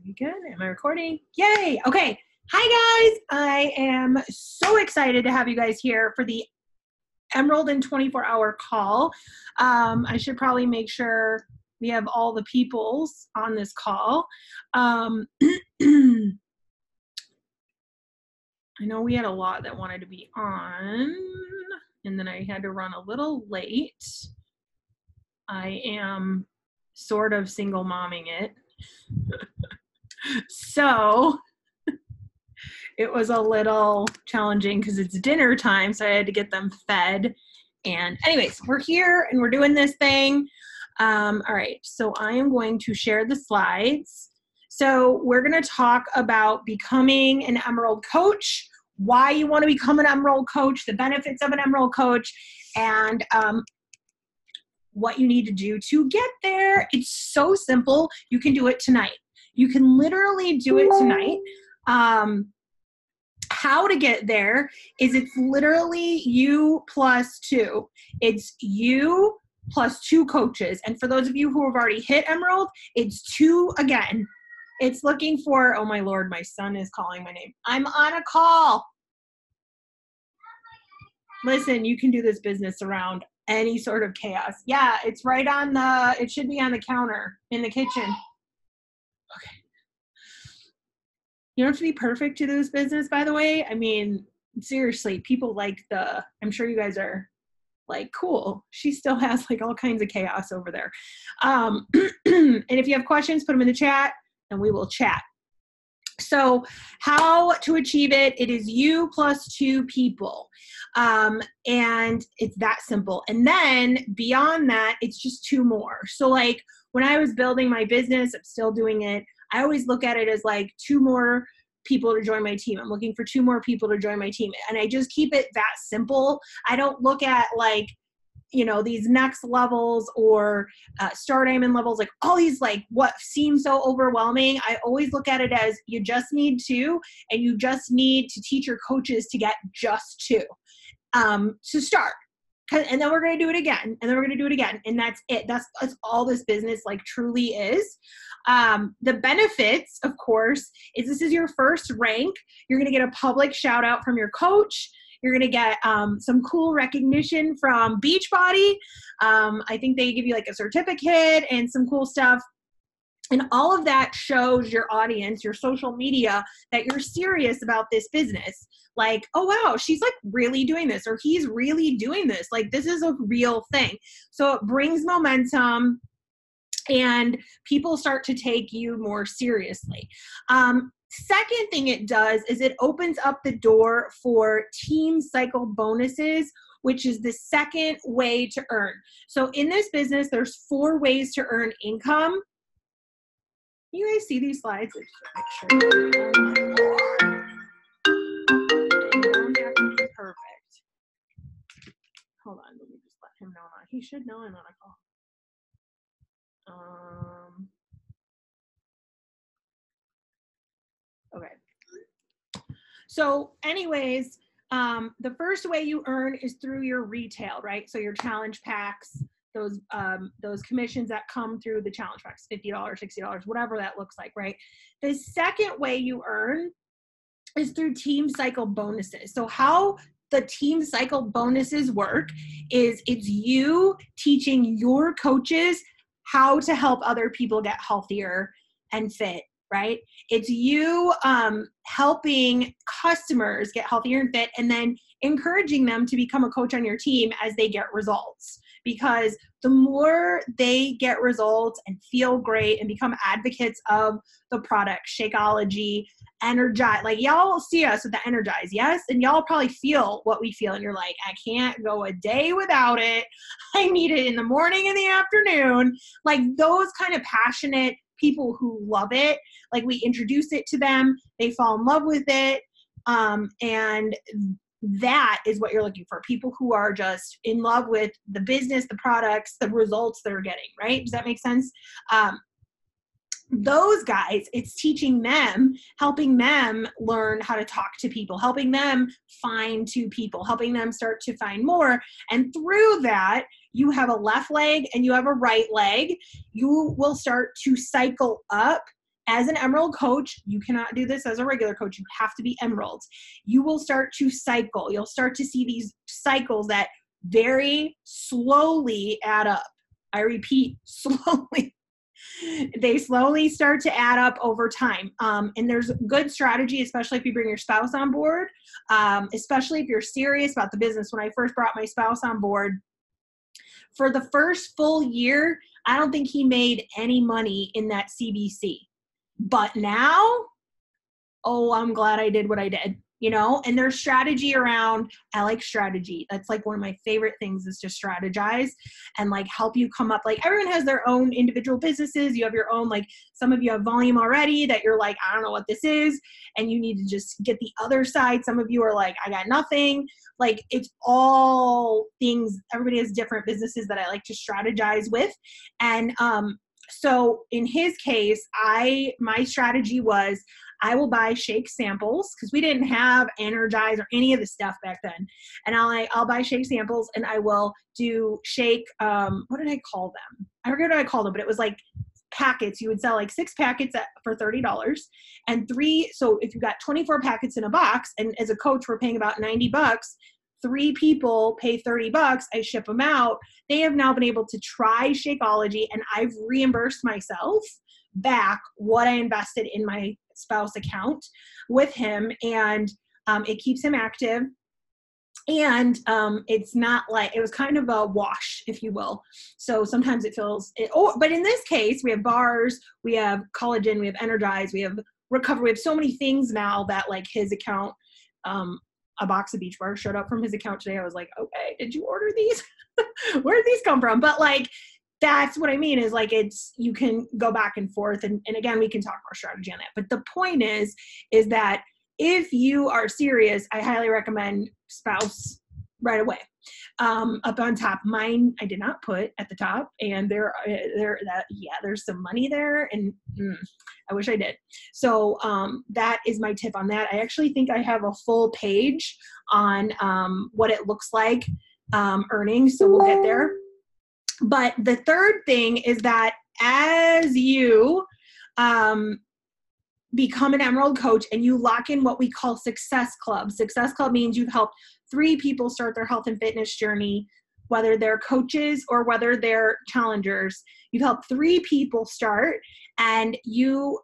Very good. Am I recording? Yay. Okay. Hi, guys. I am so excited to have you guys here for the Emerald in 24-hour call. I should probably make sure we have all the peoples on this call. I know we had a lot that wanted to be on, and then I had to run a little late. I am sort of single momming it. So it was a little challenging because it's dinner time, so I had to get them fed. And anyways, we're here and we're doing this thing. All right, so I am going to share the slides. So we're going to talk about becoming an Emerald coach, why you want to become an Emerald coach, the benefits of an Emerald coach, and what you need to do to get there. It's so simple. You can do it tonight. You can literally do it tonight. How to get there is it's literally you plus two. It's you plus two coaches. And for those of you who have already hit Emerald, it's two again. It's looking for, oh my Lord, my son is calling my name. I'm on a call. Listen, you can do this business around any sort of chaos. Yeah, it's right on it should be on the counter in the kitchen. Okay. You don't have to be perfect to do this business, by the way. I mean, seriously, people like I'm sure you guys are like, cool. She still has like all kinds of chaos over there. And if you have questions, put them in the chat and we will chat. So how to achieve it? It is you plus two people. And it's that simple. And then beyond that, it's just two more. So like when I was building my business, I'm still doing it. I always look at it as like two more people to join my team. I'm looking for two more people to join my team. And I just keep it that simple. I don't look at like, these next levels or star diamond levels, like all these, like what seems so overwhelming. I always look at it as you just need two, and you just need to teach your coaches to get just two to start. And then we're going to do it again. And then we're going to do it again. And that's it. That's all this business like truly is. The benefits, of course, is this is your first rank. You're going to get a public shout out from your coach. You're going to get some cool recognition from Beachbody. I think they give you like a certificate and some cool stuff. And all of that shows your audience, your social media, that you're serious about this business. Like, oh, wow, she's like really doing this, or he's really doing this. Like, this is a real thing. So it brings momentum and people start to take you more seriously. Second thing it does is it opens up the door for team cycle bonuses, which is the second way to earn. So in this business, there's 4 ways to earn income. You guys see these slides? They don't have to be perfect. Hold on, let me just let him know. He should know I'm on a call. Okay. So anyways, the first way you earn is through your retail, right? So your challenge packs, those commissions that come through the challenge packs, $50, $60, whatever that looks like, right? The second way you earn is through team cycle bonuses. So how the team cycle bonuses work is it's you teaching your coaches how to help other people get healthier and fit, right? It's you helping customers get healthier and fit, and then encouraging them to become a coach on your team as they get results. Because the more they get results and feel great and become advocates of the product, Shakeology, Energize, like y'all see us with the Energize, yes? And y'all probably feel what we feel, and you're like, I can't go a day without it. I need it in the morning and the afternoon. Like those kind of passionate people who love it, like we introduce it to them, they fall in love with it, and that is what you're looking for. People who are just in love with the business, the products, the results they're getting, right? Does that make sense? Those guys, it's teaching them, helping them learn how to talk to people, helping them find two people, helping them start to find more. And through that, you have a left leg and you have a right leg. You will start to cycle up as an Emerald coach, you cannot do this as a regular coach. You have to be Emerald. You will start to cycle. You'll start to see these cycles that very slowly add up. I repeat, slowly. They slowly start to add up over time. And there's good strategy, especially if you bring your spouse on board, especially if you're serious about the business. When I first brought my spouse on board, for the first full year, I don't think he made any money in that CBC. But now, oh, I'm glad I did what I did. And there's strategy around, I like strategy. That's like one of my favorite things is to strategize and like help you come up. Like everyone has their own individual businesses. You have your own, like some of you have volume already that you're like, I don't know what this is. And you need to just get the other side. Some of you are like, I got nothing. Like it's all things. Everybody has different businesses that I like to strategize with. And so in his case, my strategy was, I will buy shake samples because we didn't have Energize or any of the stuff back then. And I'll buy shake samples and I will do shake, what did I call them? I forget what I called them, but it was like packets. You would sell like 6 packets for $30 and 3. So if you got 24 packets in a box, and as a coach, we're paying about $90, 3 people pay $30, I ship them out. They have now been able to try Shakeology and I've reimbursed myself back what I invested in my spouse account with him, and it keeps him active, and it's not like, it was kind of a wash, if you will. So sometimes it feels but in this case we have bars, we have collagen, we have Energize, we have recovery, we have so many things now that like his account, a box of Beach Bars showed up from his account today. I was like, okay, did you order these? Where did these come from? But like, that's what I mean is like, you can go back and forth. And again, we can talk more strategy on that. But the point is that if you are serious, I highly recommend spouse right away. Up on top, mine, I did not put at the top, and there's some money there, and I wish I did. So, that is my tip on that. I actually think I have a full page on, what it looks like, earnings. So we'll get there. But the third thing is that as you become an Emerald coach and you lock in what we call Success Club. Success Club means you've helped 3 people start their health and fitness journey, whether they're coaches or whether they're challengers. You've helped 3 people start, and you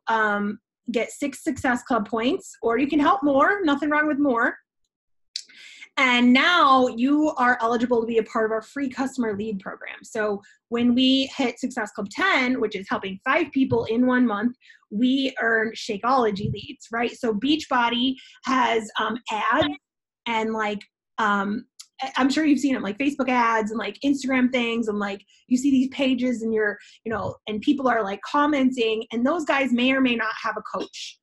get 6 Success Club points, or you can help more. Nothing wrong with more. And now you are eligible to be a part of our free customer lead program. So when we hit Success Club 10, which is helping 5 people in 1 month, we earn Shakeology leads, right? So Beachbody has ads and like, I'm sure you've seen them, like Facebook ads and like Instagram things, and like you see these pages and and people are like commenting, and those guys may or may not have a coach.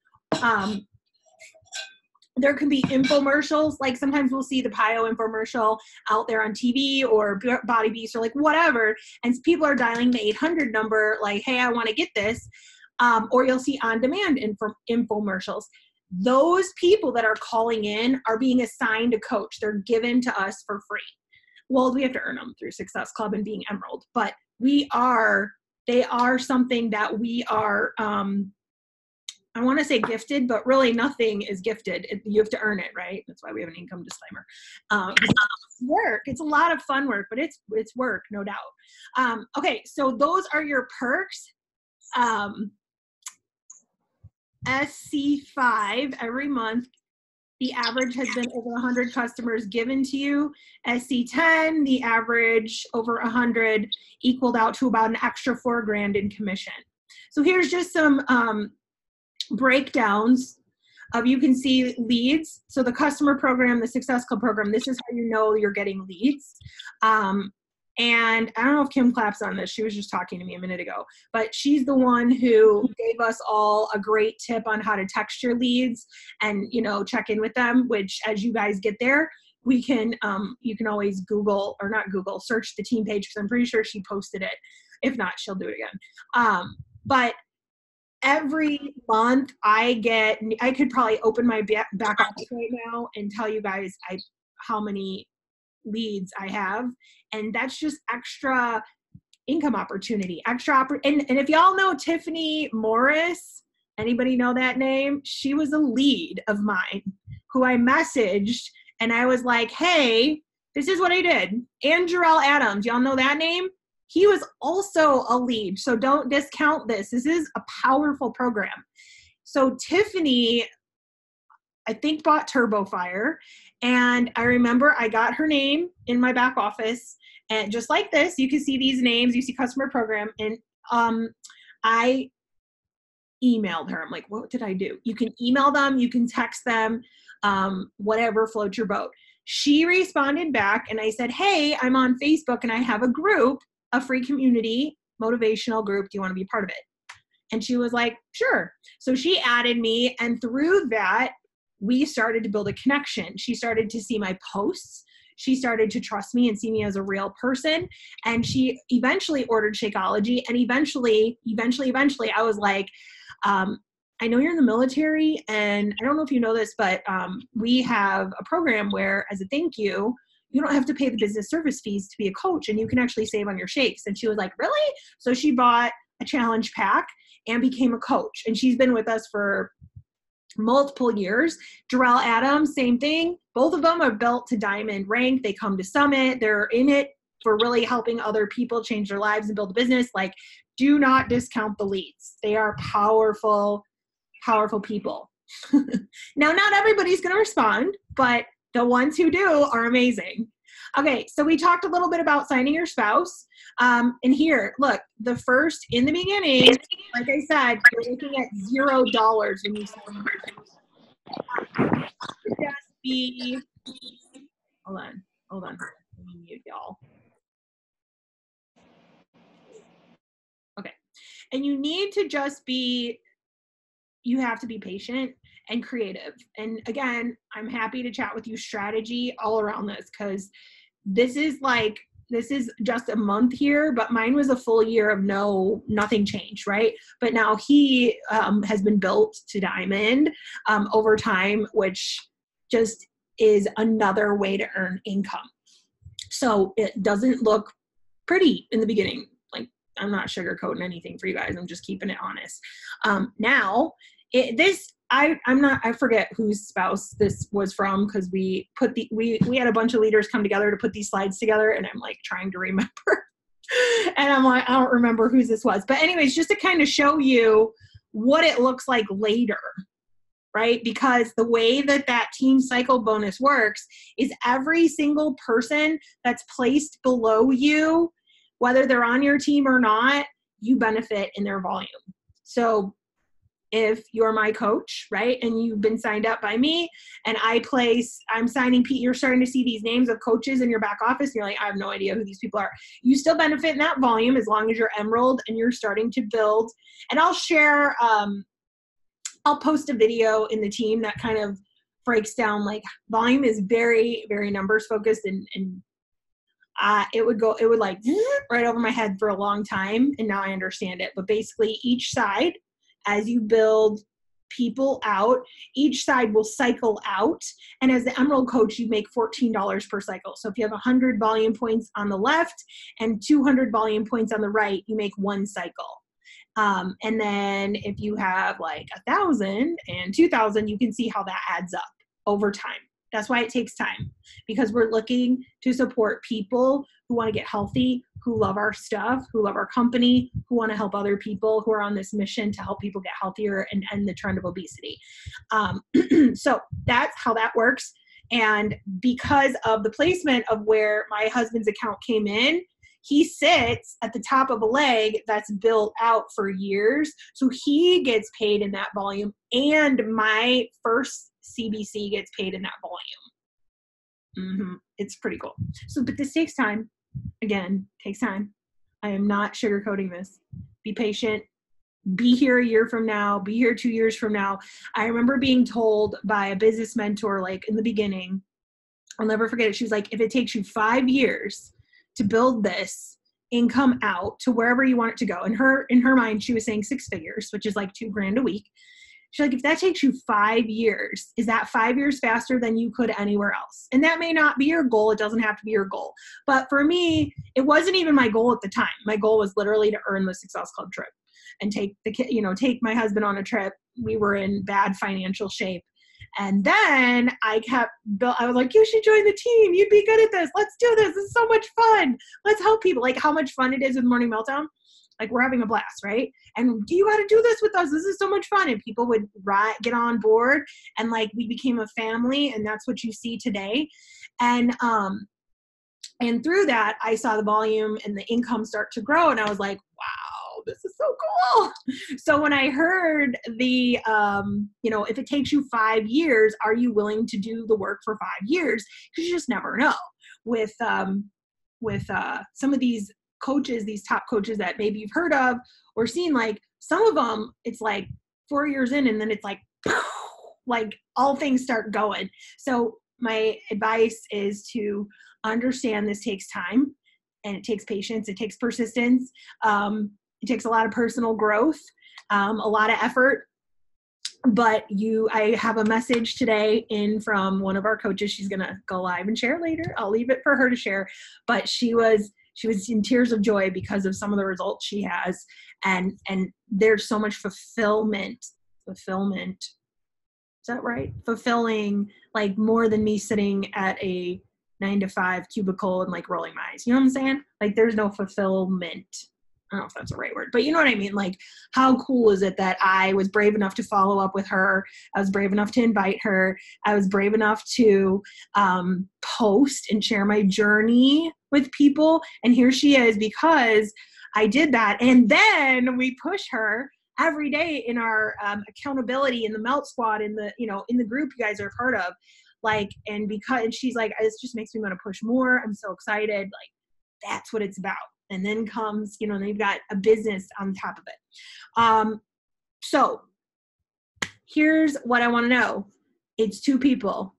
There can be infomercials, like sometimes we'll see the PIO infomercial out there on TV or Body Beast or like whatever, and people are dialing the 800 number like, hey, I want to get this, or you'll see on-demand infomercials. Those people that are calling in are being assigned a coach. They're given to us for free. Well, we have to earn them through Success Club and being Emerald, but they are something that we are, I want to say gifted, but really nothing is gifted. You have to earn it, right? That's why we have an income disclaimer. It's work. It's a lot of fun work, but it's work, no doubt. Okay, so those are your perks. SC5 every month. The average has been over 100 customers given to you. SC10, the average over 100 equaled out to about an extra $4,000 in commission. So here's just some breakdowns of, you can see leads. So the customer program, the Success Club program, this is how you know you're getting leads. And I don't know if Kim claps on this. She was just talking to me a minute ago, but she's the one who gave us all a great tip on how to text your leads and, check in with them, which as you guys get there, we can, you can always Google, or not Google, search the team page, because I'm pretty sure she posted it. If not, she'll do it again. But every month I could probably open my back office right now and tell you guys how many leads I have, and that's just extra income opportunity, and if y'all know Tiffany Morris, Anybody know that name? She was a lead of mine who I messaged, and I was like, hey, this is what I did. And Jarrell Adams, y'all know that name? He was also a lead, so don't discount this. This is a powerful program. So Tiffany, I think, bought Turbo Fire, and I remember I got her name in my back office, and just like this, you can see these names, you see customer program, and I emailed her. I'm like, what did I do? You can email them, you can text them, whatever floats your boat. She responded back, and I said, hey, I'm on Facebook and I have a group, a free community motivational group. Do you want to be a part of it? And she was like, sure. So she added me, and through that, we started to build a connection. She started to see my posts. She started to trust me and see me as a real person. And she eventually ordered Shakeology. And eventually, I was like, I know you're in the military, and I don't know if you know this, but we have a program where, as a thank you, you don't have to pay the business service fees to be a coach, and you can actually save on your shakes. And she was like, really? So she bought a challenge pack and became a coach. And she's been with us for multiple years. Jarrell Adams, same thing. Both of them are built to diamond rank. They come to Summit. They're in it for really helping other people change their lives and build a business. Like, do not discount the leads. They are powerful, powerful people. Now, not everybody's going to respond, but the ones who do are amazing. Okay, so we talked a little bit about signing your spouse. And here, look, the first, in the beginning, like I said, you're looking at $0 when you sign your spouse. Just be, hold on. Let me mute y'all. Okay. And you need to just be, you have to be patient and creative. And again, I'm happy to chat with you strategy all around this, because this is just a month here, but mine was a full year of nothing changed, right? But now he has been built to diamond over time, which just is another way to earn income. So it doesn't look pretty in the beginning. Like, I'm not sugarcoating anything for you guys. I'm just keeping it honest. Now, I forget whose spouse this was from, because we had a bunch of leaders come together to put these slides together, and I'm like trying to remember. And I'm like, I don't remember whose this was. But anyways, just to kind of show you what it looks like later, right? Because the way that team cycle bonus works is every single person that's placed below you, whether they're on your team or not, you benefit in their volume. So if you're my coach, right, and you've been signed up by me, and I'm signing, you're starting to see these names of coaches in your back office, and you're like, I have no idea who these people are. You still benefit in that volume as long as you're emerald and you're starting to build. And I'll share, I'll post a video in the team that kind of breaks down, like, volume is very, very numbers focused, and it would like right over my head for a long time, and now I understand it. But basically, each side, as you build people out, each side will cycle out. And as the Emerald coach, you make $14 per cycle. So if you have 100 volume points on the left and 200 volume points on the right, you make one cycle. And then if you have like 1,000 and 2,000, you can see how that adds up over time. That's why it takes time, because we're looking to support people who want to get healthy, who love our stuff, who love our company, who want to help other people, who are on this mission to help people get healthier and end the trend of obesity. So that's how that works. And because of the placement of where my husband's account came in, he sits at the top of a leg that's built out for years. So he gets paid in that volume, and my first CBC gets paid in that volume. It's pretty cool. So, but this takes time. Again, takes time. I am not sugarcoating this. Be patient. Be here a year from now. Be here 2 years from now. I remember being told by a business mentor, like in the beginning, I'll never forget it. She was like, if it takes you 5 years to build this income out to wherever you want it to go. In her mind, she was saying 6 figures, which is like $2,000 a week. She's like, if that takes you 5 years, is that 5 years faster than you could anywhere else? And that may not be your goal. It doesn't have to be your goal. But for me, it wasn't even my goal at the time. My goal was literally to earn the Success Club trip. and take the kid, take my husband on a trip. We were in bad financial shape. And then I was like, you should join the team. You'd be good at this. Let's do this. This is so much fun. Let's help people. Like how much fun it is with Morning Meltdown. Like we're having a blast, right? And you got to do this with us. This is so much fun. And people would get on board, and like we became a family, and that's what you see today. And through that, I saw the volume and the income start to grow, and I was like, wow, this is so cool. So when I heard the, if it takes you 5 years, are you willing to do the work for 5 years? Because you just never know. With some of these coaches, these top coaches that maybe you've heard of or seen, like some of them, it's like 4 years in, and then it's like all things start going. So my advice is to understand this takes time, and it takes patience. It takes persistence. It takes a lot of personal growth, a lot of effort. But I have a message today in from one of our coaches. She's going to go live and share later. I'll leave it for her to share. But she was in tears of joy because of some of the results she has. And there's so much fulfillment. Is that right? Fulfilling, like more than me sitting at a 9-to-5 cubicle and like rolling my eyes. You know what I'm saying? Like there's no fulfillment. I don't know if that's the right word, but you know what I mean? Like how cool is it that I was brave enough to follow up with her? I was brave enough to invite her. I was brave enough to post and share my journey with people. And here she is because I did that. And then we push her every day in our accountability in the Melt Squad, in the group you guys are part of. Like, and she's like, this just makes me want to push more. I'm so excited. Like, that's what it's about. And then comes, then you've got a business on top of it. So here's what I want to know. It's two people.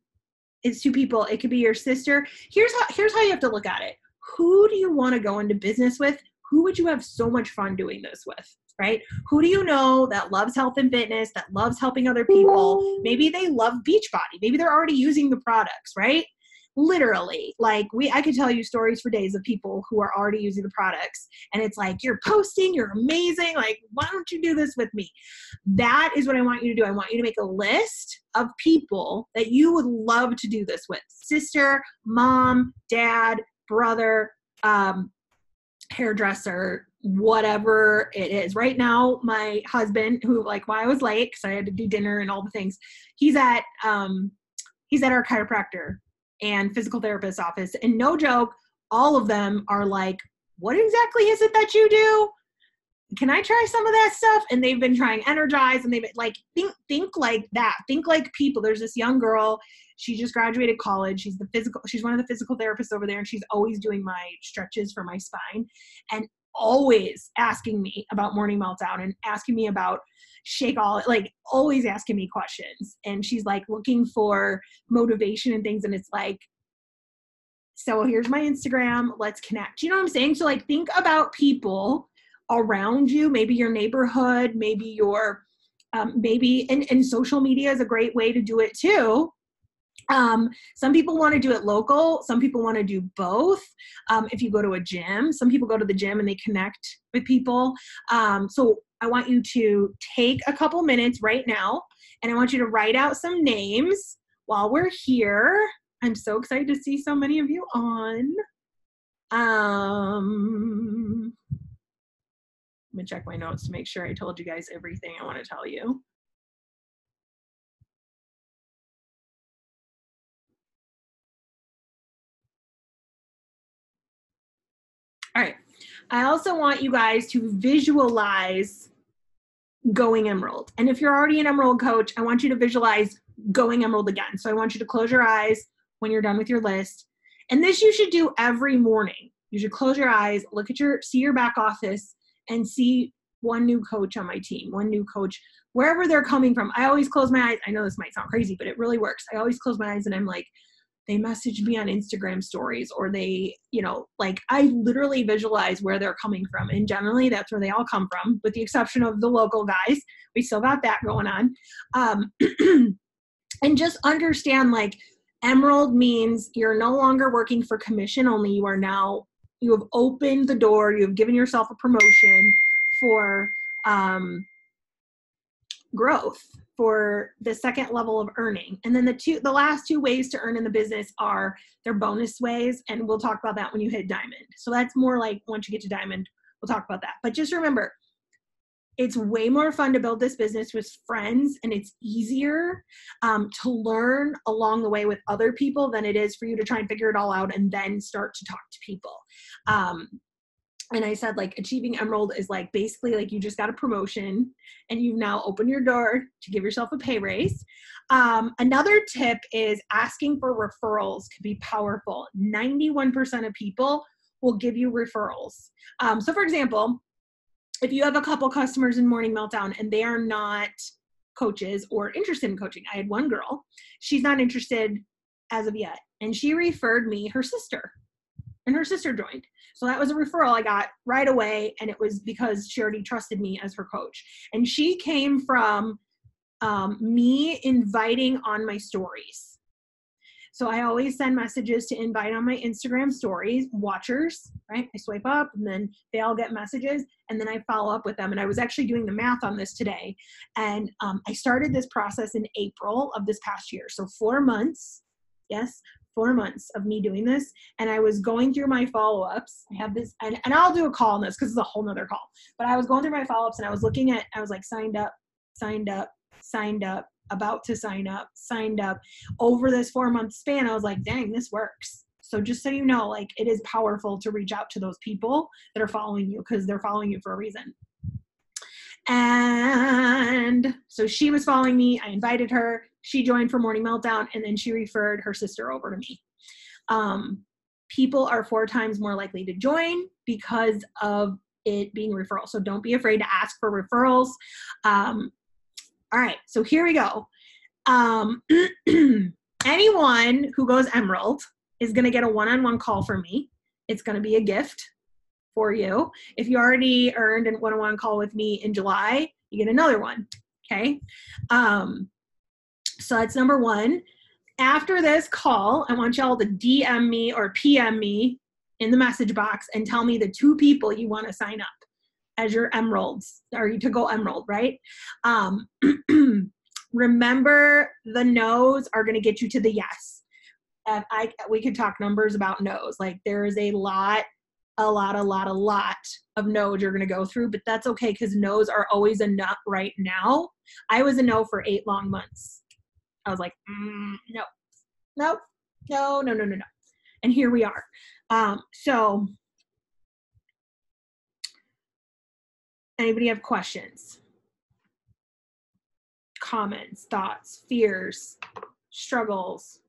It could be your sister. Here's how you have to look at it. Who do you want to go into business with? Who would you have so much fun doing this with? Right? Who do you know that loves health and fitness, that loves helping other people? Maybe they love Beachbody. Maybe they're already using the products, right? Literally, like I could tell you stories for days of people who are already using the products, and it's like, you're posting, you're amazing. Like, why don't you do this with me? That is what I want you to do. I want you to make a list of people that you would love to do this with. Sister, mom, dad, brother, hairdresser, whatever it is. Right now, my husband, who like why I was late because I had to do dinner and all the things, he's at our chiropractor and physical therapist office. And no joke, all of them are like, what exactly is it that you do? Can I try some of that stuff? And they've been trying Energize, and they've been like, think like that. Think like people. There's this young girl. She just graduated college. She's one of the physical therapists over there. And she's always doing my stretches for my spine and always asking me about Morning Meltdown and asking me about like always asking me questions. And she's like looking for motivation and things. And it's like, so here's my Instagram, let's connect. You know what I'm saying? So like, think about people around you, maybe your neighborhood, maybe your, and social media is a great way to do it too. Some people want to do it local. Some people want to do both. If you go to a gym, some people go to the gym and they connect with people. So I want you to take a couple minutes right now, and I want you to write out some names while we're here. I'm so excited to see so many of you on. Let me check my notes to make sure I told you guys everything I want to tell you. All right. I also want you guys to visualize going Emerald. And if you're already an Emerald coach, I want you to visualize going Emerald again. So I want you to close your eyes when you're done with your list. And this you should do every morning. You should close your eyes, see your back office, and see one new coach on my team, one new coach, wherever they're coming from. I always close my eyes. I know this might sound crazy, but it really works. I always close my eyes and I'm like, they message me on Instagram stories, or they, like I literally visualize where they're coming from. And generally that's where they all come from, with the exception of the local guys. We still got that going on. And just understand, like, Emerald means you're no longer working for commission only. You have opened the door. You have given yourself a promotion for growth for the second level of earning. And then the last two ways to earn in the business are their bonus ways. And we'll talk about that when you hit diamond. So that's more like once you get to diamond, we'll talk about that. But just remember, it's way more fun to build this business with friends, and it's easier to learn along the way with other people than it is for you to try and figure it all out and then start to talk to people. And I said, like, achieving Emerald is like basically like you just got a promotion and you've now opened your door to give yourself a pay raise. Another tip is asking for referrals can be powerful. 91% of people will give you referrals. So for example, if you have a couple customers in Morning Meltdown and they are not coaches or interested in coaching, I had one girl, she's not interested as of yet. And she referred me her sister, and her sister joined. So that was a referral I got right away. And it was because she already trusted me as her coach. And she came from me inviting on my stories. So I always send messages to invite on my Instagram stories, watchers, right? I swipe up and then they all get messages and then I follow up with them. And I was actually doing the math on this today. And I started this process in April of this past year. So 4 months, yes, 4 months of me doing this. And I was going through my follow-ups. I have this, and I'll do a call on this because it's a whole nother call. But I was going through my follow-ups and I was looking at, I was like, signed up, about to sign up over this 4 month span. I was like, dang, this works. So just so you know, like it is powerful to reach out to those people that are following you because they're following you for a reason. And so she was following me. I invited her. She joined for Morning Meltdown and then she referred her sister over to me. People are 4 times more likely to join because of it being referral. So don't be afraid to ask for referrals. All right, so here we go. Anyone who goes Emerald is going to get a one-on-one call from me. It's going to be a gift for you. If you already earned a one-on-one call with me in July, you get another one, okay? So that's number one. After this call, I want y'all to DM me or PM me in the message box and tell me the 2 people you want to sign up as your emeralds, or to go emerald, right? Remember, the no's are going to get you to the yes. And we could talk numbers about no's. Like there is a lot of no's you're going to go through, but that's okay because no's are always a no right now. I was a no for 8 long months. I was like, no. And here we are. So anybody have questions, comments, thoughts, fears, struggles?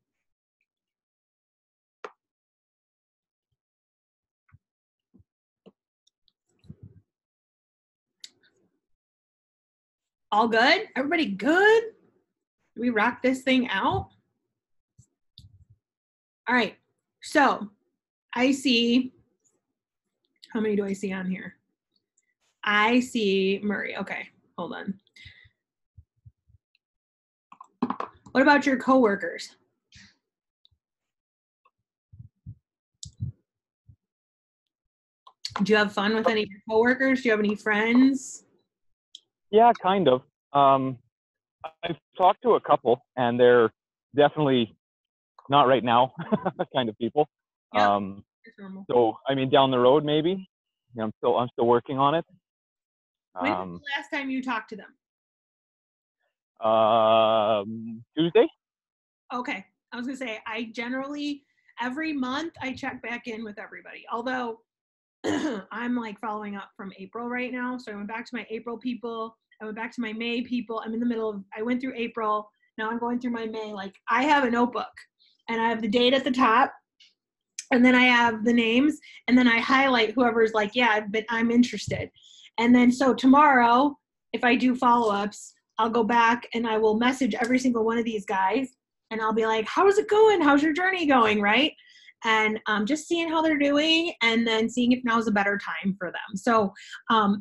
All good? Everybody good? Do we rock this thing out? All right. So I see, how many do I see on here? I see Murray. Okay, hold on. What about your coworkers? Do you have fun with any of your coworkers? Do you have any friends? Yeah, kind of. I've talked to a couple, and they're definitely not right now kind of people. Yeah, so I mean, down the road, maybe. I'm still working on it. When was the last time you talked to them? Tuesday. Okay, I was gonna say I generally every month I check back in with everybody. Although I'm like following up from April right now, so I went back to my April people. I went back to my May people. I'm in the middle of. I went through April. Now I'm going through my May. Like I have a notebook, and I have the date at the top. And then I have the names, and then I highlight whoever's like, yeah, but I'm interested. And then so tomorrow, if I do follow-ups, I'll go back and I will message every single one of these guys, and I'll be like, how's it going? How's your journey going, right? And just seeing how they're doing, and then seeing if now is a better time for them. So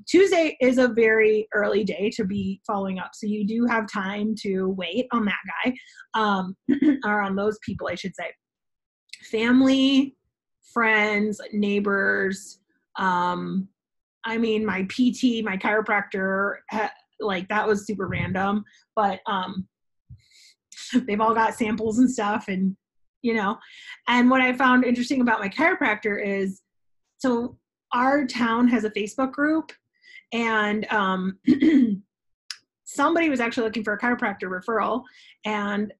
Tuesday is a very early day to be following up. So you do have time to wait on that guy, or on those people, I should say. Family, friends, neighbors, I mean, my PT, my chiropractor, like that was super random, but they've all got samples and stuff, and and what I found interesting about my chiropractor is, so our town has a Facebook group, and somebody was actually looking for a chiropractor referral, and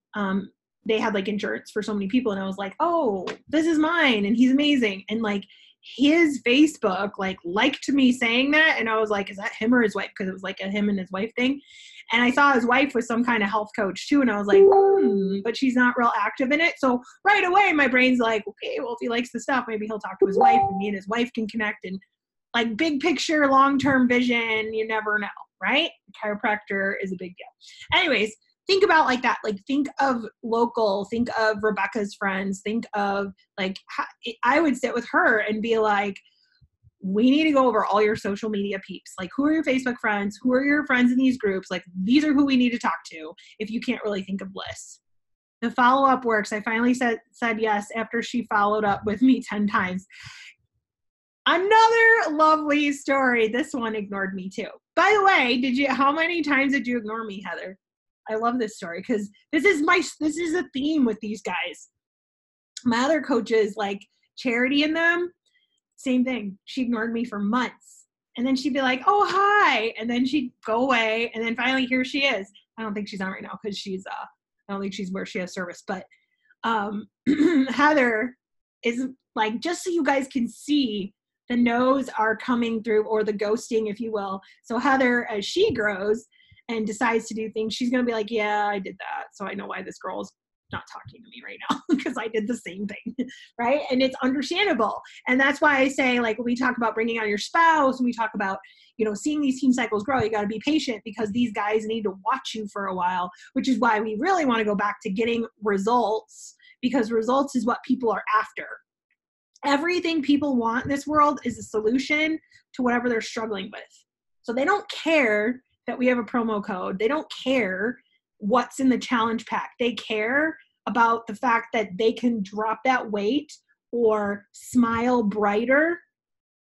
they had like insurance for so many people, and I was like, oh, this is mine, and he's amazing, and like his Facebook like liked me saying that, and I was like, is that him or his wife? Because it was like a him and his wife thing, and I saw his wife was some kind of health coach too, and I was like, but she's not real active in it. So right away my brain's like, okay, well, if he likes the stuff, maybe he'll talk to his wife, and me and his wife can connect, and like big picture, long-term vision, you never know, right? Chiropractor is a big deal. Anyways, think about like that. Like think of local, think of Rebecca's friends, think of like, I would sit with her and be like, we need to go over all your social media peeps. Like, who are your Facebook friends? Who are your friends in these groups? Like, these are who we need to talk to if you can't really think of lists. The follow-up works. I finally said yes after she followed up with me 10 times. Another lovely story. This one ignored me too. By the way, how many times did you ignore me, Heather? I love this story because this is a theme with these guys. My other coaches, like Charity and them, same thing. She ignored me for months. And then she'd be like, oh, hi. And then she'd go away. And then finally, here she is. I don't think she's on right now because I don't think she's where she has service. But Heather is like, just so you guys can see, the no's are coming through, or the ghosting, if you will. So Heather, as she grows and decides to do things, she's going to be like, yeah, I did that. So I know why this girl's not talking to me right now because I did the same thing, right? And it's understandable. And that's why I say, like, when we talk about bringing on your spouse, when we talk about, seeing these team cycles grow, you got to be patient because these guys need to watch you for a while, which is why we really want to go back to getting results, because results is what people are after. Everything people want in this world is a solution to whatever they're struggling with. So they don't care that we have a promo code. They don't care what's in the challenge pack. They care about the fact that they can drop that weight or smile brighter,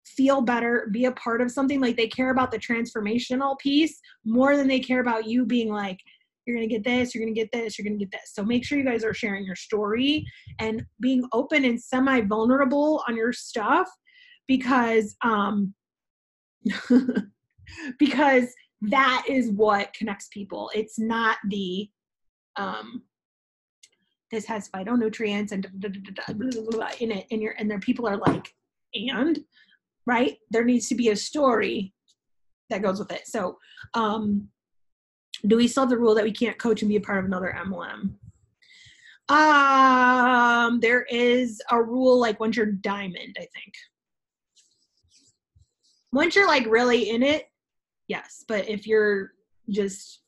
feel better, be a part of something. Like, they care about the transformational piece more than they care about you being like, you're going to get this, you're going to get this, you're going to get this. So make sure you guys are sharing your story and being open and semi-vulnerable on your stuff, because because that is what connects people. It's not the this has phytonutrients and in it, and their people are like, and right, there needs to be a story that goes with it. So do we still have the rule that we can't coach and be a part of another MLM? There is a rule, like once you're diamond, I think. Once you're like really in it, yes. But if you're just,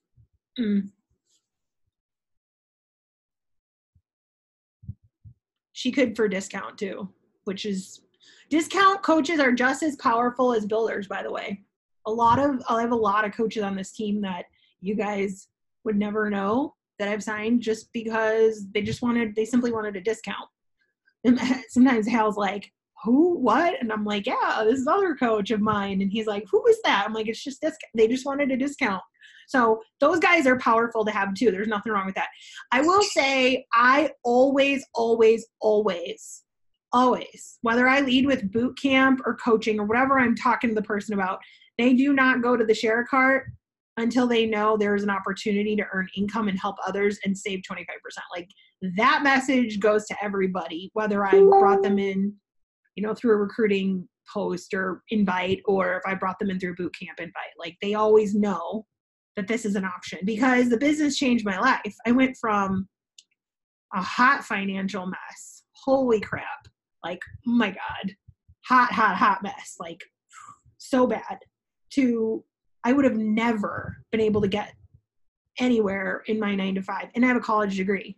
she could for discount too, which is, discount coaches are just as powerful as builders, by the way. I have a lot of coaches on this team that you guys would never know that I've signed just because they simply wanted a discount. And sometimes Hal's like, who, what? And I'm like, yeah, this is other coach of mine. And he's like, who is that? I'm like, it's just discount. They just wanted a discount. So those guys are powerful to have too. There's nothing wrong with that. I will say, I always, whether I lead with boot camp or coaching or whatever I'm talking to the person about, they do not go to the share cart until they know there's an opportunity to earn income and help others and save 25%. Like, that message goes to everybody, whether I brought them in, through a recruiting post or invite, or if I brought them in through a boot camp invite. Like, they always know that this is an option, because the business changed my life. I went from a hot financial mess. Holy crap. Like, oh my God, hot mess. Like, so bad, to, I would have never been able to get anywhere in my 9-to-5. And I have a college degree.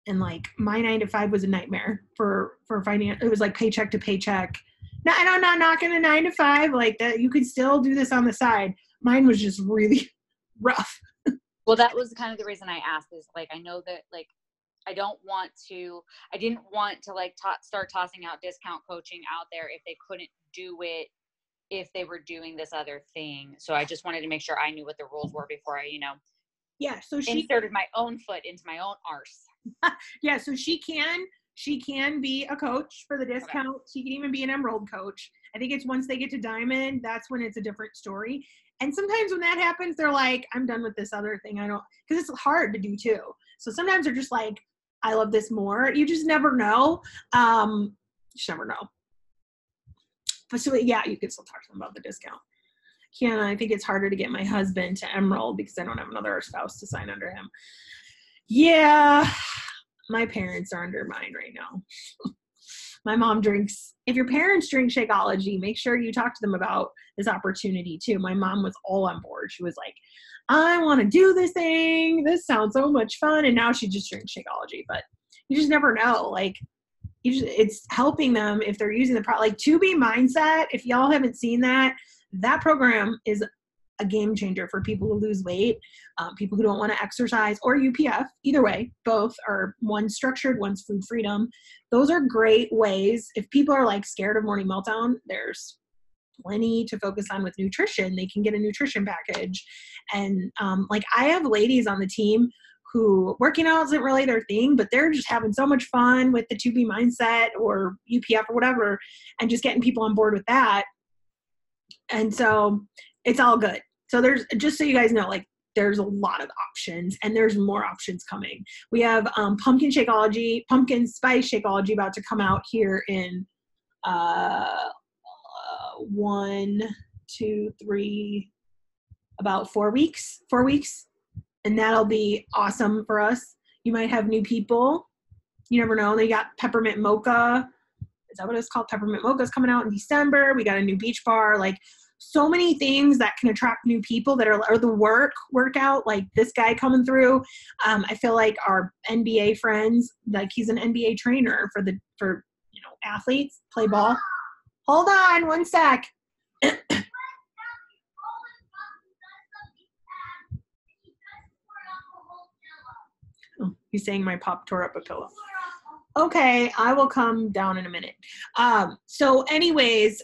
And like, my 9-to-5 was a nightmare for finance. It was like paycheck to paycheck. Now, and I'm not knocking a 9-to-5 like that. You could still do this on the side. Mine was just really rough. Well, that was kind of the reason I asked, is like, I know that like, I didn't want to like start tossing out discount coaching out there if they couldn't do it if they were doing this other thing. So I just wanted to make sure I knew what the rules were before I, Yeah. So she inserted my own foot into my own arse. Yeah. So she can be a coach for the discount. Okay. She can even be an Emerald coach. I think it's once they get to Diamond, that's when it's a different story. And sometimes when that happens, they're like, I'm done with this other thing. Because it's hard to do too. So sometimes they're just like, I love this more. You just never know. Just never know. But so yeah, you can still talk to them about the discount. Yeah, I think it's harder to get my husband to Emerald because I don't have another spouse to sign under him. Yeah, my parents are under mine right now. My mom drinks. If your parents drink Shakeology, make sure you talk to them about this opportunity too. My mom was all on board. She was like, I want to do this thing. This sounds so much fun. And now she just drinks Shakeology. But you just never know. Like, it's helping them if they're using the product. Like 2B Mindset, if y'all haven't seen that program is a game changer for people who lose weight, people who don't want to exercise, or UPF. Either way, both are, one's structured, one's food freedom. Those are great ways. If people are like scared of morning meltdown, there's plenty to focus on with nutrition. They can get a nutrition package. And like I have ladies on the team who working out isn't really their thing, but they're just having so much fun with the 2B Mindset or UPF or whatever, and just getting people on board with that. And so it's all good. So there's, just so you guys know, like there's a lot of options and there's more options coming. We have pumpkin spice Shakeology about to come out here in 1, 2, 3, about 4 weeks. And that'll be awesome for us. You might have new people. You never know. They got peppermint mocha. Is that what it's called? Peppermint mocha is coming out in December. We got a new beach bar. Like so many things that can attract new people that are the workout, like this guy coming through. I feel like our NBA friends, like he's an NBA trainer for athletes, play ball. Hold on one sec. Oh, he's saying my pop tore up a pillow. Okay, I will come down in a minute. So anyways,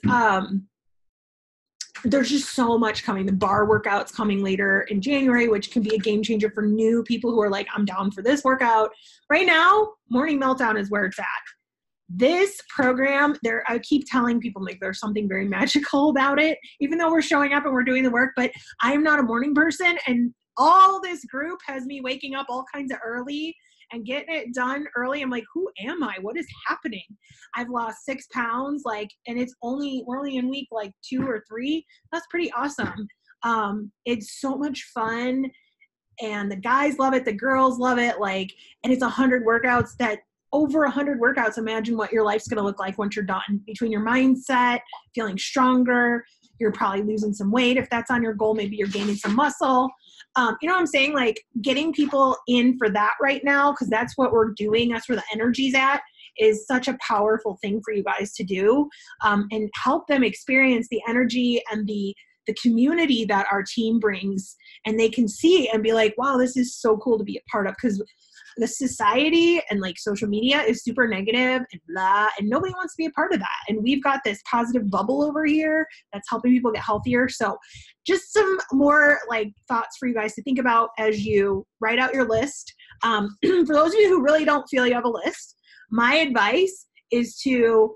there's just so much coming. The bar workout's coming later in January, which can be a game changer for new people who are like, I'm down for this workout. Right now, Morning Meltdown is where it's at. This program, I keep telling people like there's something very magical about it, even though we're showing up and we're doing the work, but I'm not a morning person, and all this group has me waking up all kinds of early and getting it done early. I'm like, who am I? What is happening? I've lost 6 pounds, and we're only in week 2 or 3. That's pretty awesome. It's so much fun, and the guys love it, the girls love it, and it's 100 workouts over 100 workouts. Imagine what your life's going to look like once you're done. Between your mindset, feeling stronger, you're probably losing some weight. If that's on your goal, maybe you're gaining some muscle. You know what I'm saying? Getting people in for that right now, because that's what we're doing. That's where the energy's at, is such a powerful thing for you guys to do, and help them experience the energy and the community that our team brings. And they can see and be like, wow, this is so cool to be a part of. Because the society and social media is super negative and blah, and nobody wants to be a part of that. And we've got this positive bubble over here that's helping people get healthier. So just some more thoughts for you guys to think about as you write out your list. For those of you who really don't feel you have a list, my advice is to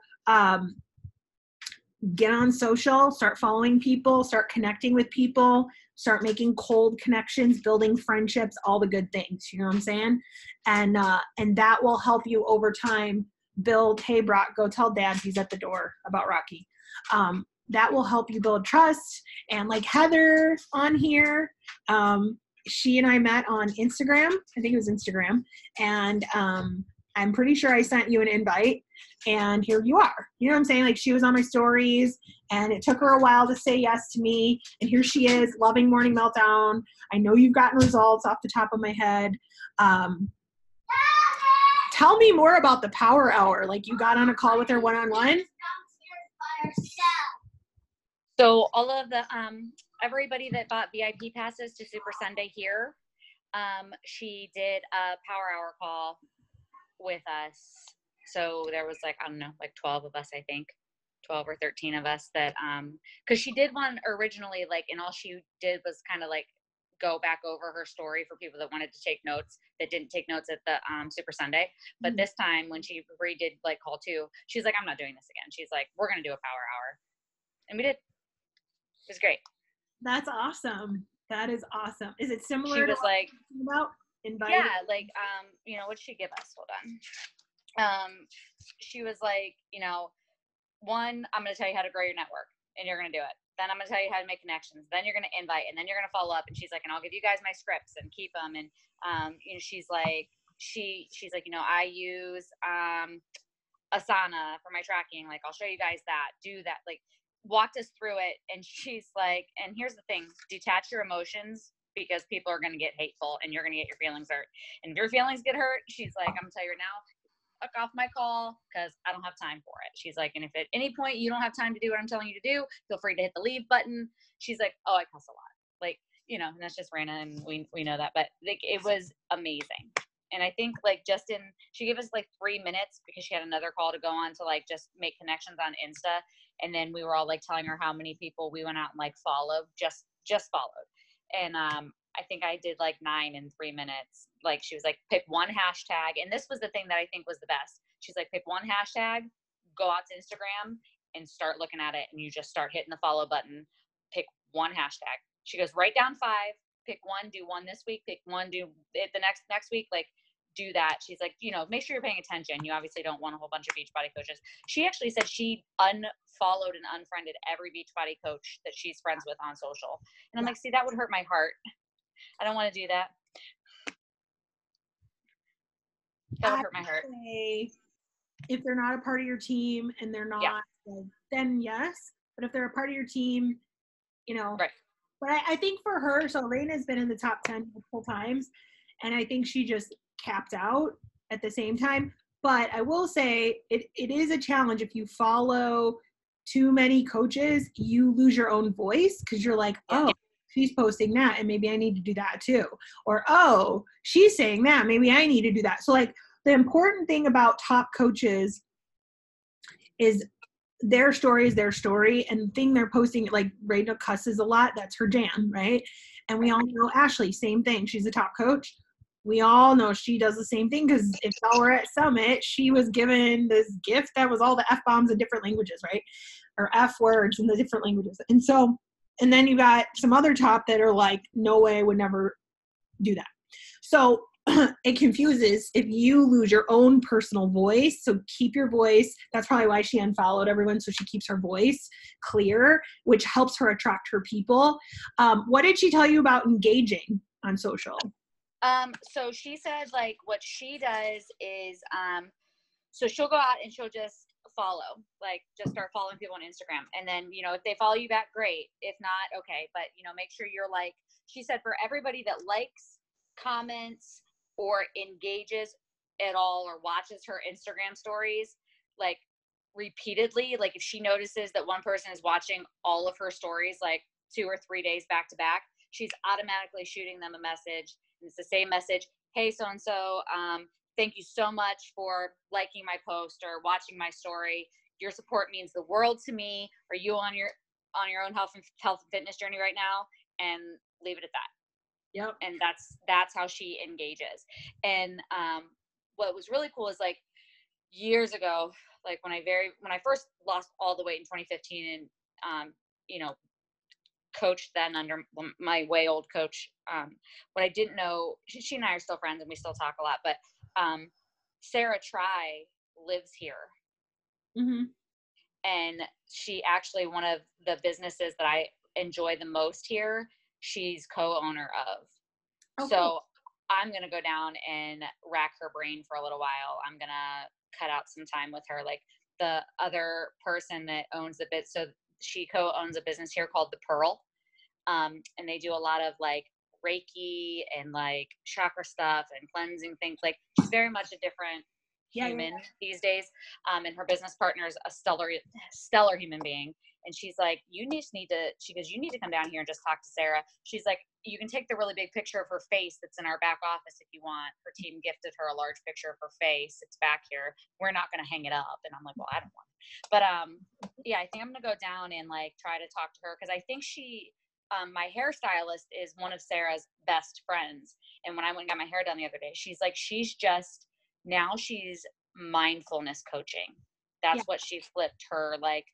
get on social, start following people, start connecting with people, start making cold connections, building friendships, all the good things, you know what I'm saying? And that will help you over time build, hey, Brock, go tell Dad he's at the door about Rocky. That will help you build trust. And Heather on here, she and I met on Instagram. I think it was Instagram. And I'm pretty sure I sent you an invite, and here you are. You know what I'm saying? She was on my stories, and it took her a while to say yes to me. And here she is, loving Morning Meltdown. I know you've gotten results off the top of my head. Tell me more about the Power Hour. You got on a call with her one-on-one? So all of the everybody that bought VIP passes to Super Sunday here, she did a Power Hour call with us. So there was 12 of us, I think. 12 or 13 of us that, cause she did one originally, like, and all she did was kind of like go back over her story for people that wanted to take notes that didn't take notes at the Super Sunday. But this time when she redid like call 2, she's like, I'm not doing this again. She's like, we're going to do a power hour. And we did. It was great. That's awesome. That is awesome. Is it similar she to was like, about invited? Yeah, like, you know, what'd she give us? Hold on. She was like, you know, 1, I'm going to tell you how to grow your network, and you're going to do it. Then I'm going to tell you how to make connections. Then you're going to invite, and then you're going to follow up. And she's like, and I'll give you guys my scripts and keep them. And, you know, she's like, you know, I use, Asana for my tracking. Like, I'll show you guys that, do that, like walked us through it. And she's like, and here's the thing, detach your emotions, because people are going to get hateful and you're going to get your feelings hurt. And if your feelings get hurt, she's like, I'm going to tell you right now, fuck off my call, because I don't have time for it. She's like, and if at any point you don't have time to do what I'm telling you to do, feel free to hit the leave button. She's like, oh, I cuss a lot. Like, you know, and that's just Rana, and we know that. But like, it was amazing. And I think like she gave us like 3 minutes because she had another call to go on to like just make connections on Insta. And then we were all like telling her how many people we went out and like followed, just followed. And I think I did like 9 in 3 minutes. Like, she was like, pick one hashtag. And this was the thing that I think was the best. She's like, pick one hashtag, go out to Instagram and start looking at it. And you just start hitting the follow button, pick one hashtag. She goes, write down 5, pick one, do one this week, pick one, do it the next week. Like, do that. She's like, you know, make sure you're paying attention. You obviously don't want a whole bunch of Beachbody coaches. She actually said she unfollowed and unfriended every Beachbody coach that she's friends with on social. And I'm like, see, that would hurt my heart. I don't want to do that. That would hurt my heart. If they're not a part of your team and they're not, then yes. But if they're a part of your team, you know. Right. But I think for her, so Raina's been in the top 10 multiple times, and I think she just capped out at the same time. But I will say it is a challenge. If you follow too many coaches, you lose your own voice, because you're like, oh, she's posting that, and maybe I need to do that too. Or, oh, she's saying that, maybe I need to do that. So like, the important thing about top coaches is their story is their story, and the thing they're posting, like Raina cusses a lot, that's her jam, right? And we all know Ashley, same thing. She's a top coach. We all know she does the same thing, because if y'all were at Summit, she was given this gift that was all the F-bombs in different languages, right? Or F words in the different languages. And so, and then you got some other top that are like, no way, would never do that. So it confuses if you lose your own personal voice. So keep your voice. That's probably why she unfollowed everyone. So she keeps her voice clear, which helps her attract her people. What did she tell you about engaging on social? So she said, like, what she does is, so she'll go out and she'll just follow, like, just start following people on Instagram. And then, you know, if they follow you back, great. If not, okay. But, you know, make sure you're like, she said, for everybody that likes, comments, or engages at all, or watches her Instagram stories, like, repeatedly, like, if she notices that one person is watching all of her stories, like 2 or 3 days back to back, she's automatically shooting them a message. And it's the same message. Hey, so-and-so, thank you so much for liking my post or watching my story. Your support means the world to me. Are you on your own health and fitness journey right now? And leave it at that. Yep. And that's how she engages. And what was really cool is, like, years ago, like when I first lost all the weight in 2015, and you know, coached then under my way old coach, what I didn't know, she and I are still friends and we still talk a lot, but Sarah Try lives here. Mm-hmm. And she actually, one of the businesses that I enjoy the most here, she's co-owner of. Oh, so cool. I'm going to go down and rack her brain for a little while. I'm going to cut out some time with her. Like, the other person that owns the bit, so she co-owns a business here called The Pearl. And they do a lot of like Reiki and like chakra stuff and cleansing things. Like, she's very much a different human these days. And her business partner is a stellar human being. And she's like, she goes, you need to come down here and just talk to Sarah. She's like, you can take the really big picture of her face that's in our back office if you want. Her team gifted her a large picture of her face. It's back here. We're not going to hang it up. And I'm like, well, I don't want it. But yeah, I think I'm going to go down and like try to talk to her, because I think my hairstylist is one of Sarah's best friends. And when I went and got my hair done the other day, she's like, she's mindfulness coaching. That's what she flipped her like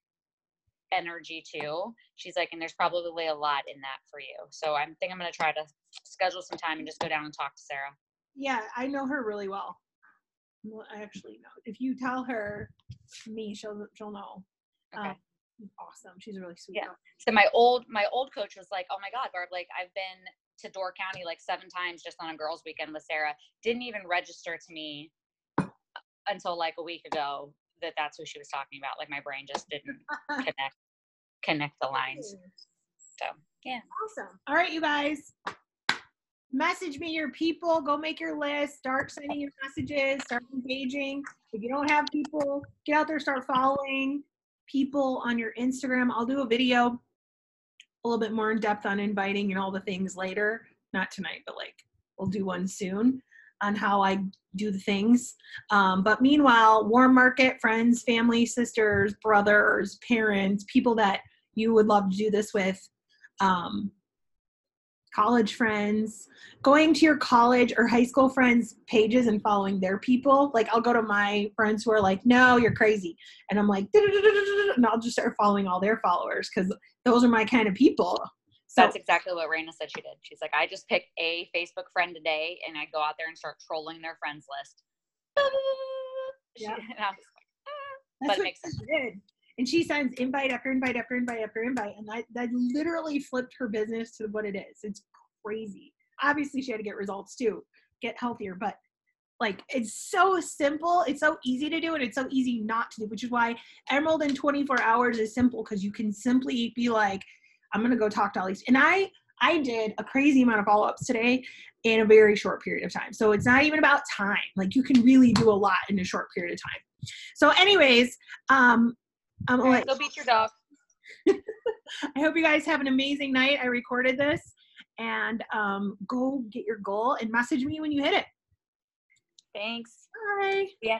energy to. She's like, and there's probably a lot in that for you. So I think I'm going to try to schedule some time and just go down and talk to Sarah. Yeah, I know her really well. Well, I actually know. If you tell her me, she'll know. Okay. Awesome. She's a really sweet. Yeah. So my old coach was like, oh my God, Barb, like I've been to Door County like 7 times just on a girls' weekend with Sarah. Didn't even register to me until like a week ago that's who she was talking about. Like my brain just didn't connect the lines. So yeah. Awesome. All right, you guys. Message me your people. Go make your list. Start sending your messages. Start engaging. If you don't have people, get out there, start following people on your Instagram. I'll do a video a little bit more in depth on inviting and all the things later. Not tonight, but like we'll do one soon on how I do the things. But meanwhile, warm market, friends, family, sisters, brothers, parents, people that you would love to do this with, college friends, going to your college or high school friends' pages and following their people. Like I'll go to my friends who are like, no, you're crazy. And I'm like, and I'll just start following all their followers because those are my kind of people. So that's exactly what Raina said she did. She's like, I just pick a Facebook friend a day and I go out there and start trolling their friends list. Yeah. And I was like, but it makes sense. Did. And she sends invite after invite after invite after invite. And that literally flipped her business to what it is. It's crazy. Obviously, she had to get results too, get healthier. But like, it's so simple. It's so easy to do, and it's so easy not to do, which is why Emerald in 24 hours is simple, because you can simply be like, I'm going to go talk to all these. And I did a crazy amount of follow-ups today in a very short period of time. So it's not even about time. Like, you can really do a lot in a short period of time. So anyways, I'm gonna right, go beat your dog. I hope you guys have an amazing night. I recorded this, and go get your goal and message me when you hit it. Thanks. Bye. Yeah.